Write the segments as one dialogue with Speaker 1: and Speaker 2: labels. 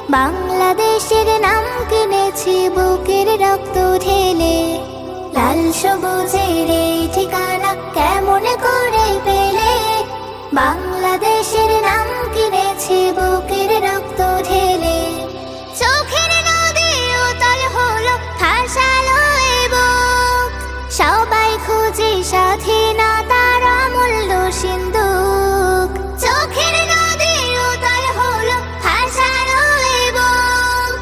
Speaker 1: বাংলাদেশের নাম কিনেছি বুকের রক্ত ঢেলে। লাল সবুজের এই ঠিকানা কেমন করে পেলে? বাংলাদেশের নাম কিনেছি বুকের রক্ত ঢেলে। চোখের নদী উতল হলো ভাসালো এই বুক, সবাই খুঁজে স্বাধীনতার অমূল্য সিন্দুক। চোখের নদী উতল হলো ভাসালো এই বুক,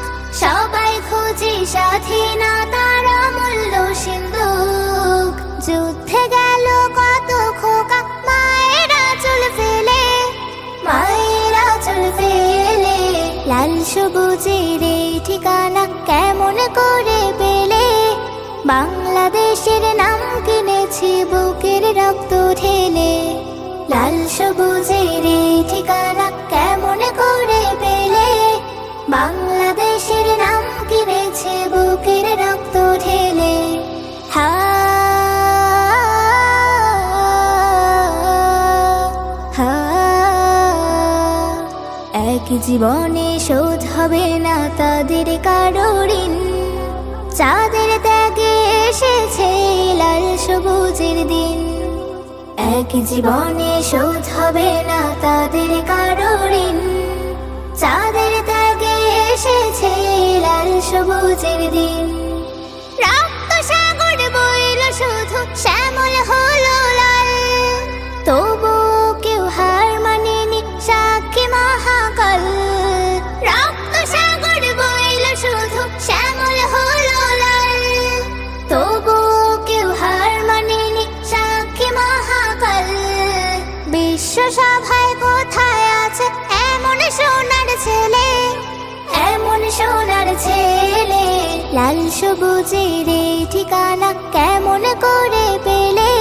Speaker 1: সবাই খুঁজে স্বাধীনতার অমূল্য সিন্দুক। যুদ্ধে গেল কত খোকা মায়েরা চুল ফেলে, মায়েরা চুল ফেলে। লাল সবুজের এই ঠিকানা কেমন করে পেলে? বাংলাদেশের নাম কিনেছি বুকের রক্ত ঢেলে। লাল সবুজের এই ঠিকানা কেমন করে পেলে? বাংলাদেশের নাম কিনেছি বুকের রক্ত ঢেলে। হা হা, এক জীবনে শোধ হবে না তাদের কারো ঋণ, যাদের ত্যাগে এসেছে লাল সবুজের দিন। এক জীবনে শোধ হবে না তাদের কারো ঋণ, যাদের ত্যাগে এসেছে লাল সবুজের দিন। রক্ত সাগর বইল শুধু শ্যামল হলো লাল, তবু কেউ হার মানেনি সাক্ষী মহাকাল। রক্ত সাগর বইল শুধু শ্যামল হলো লাল, তবু কেউ হার মানেনি সাক্ষী মহাকাল। বিশ্বসভায় কোথায় আছে এমন সোনার ছেলে, এমন সোনার ছেলে? লাল সবুজের এই ঠিকানা কেমন করে পেলে?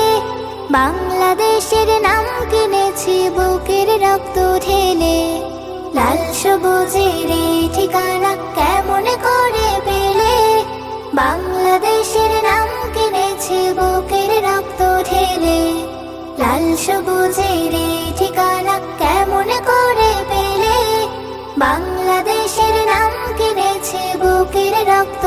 Speaker 1: বাংলাদেশের নাম কিনেছি বুকের রক্ত ঢেলে। লাল সবুজের এই ঠিকানা কেমন করে পেলে? বাংলাদেশের নাম কিনেছি বুকের রক্ত ঢেলে। লাল সবুজের এই ঠিকানা কেমন করে পেলে? বাংলাদেশের নাম কিনেছি বুকের রক্ত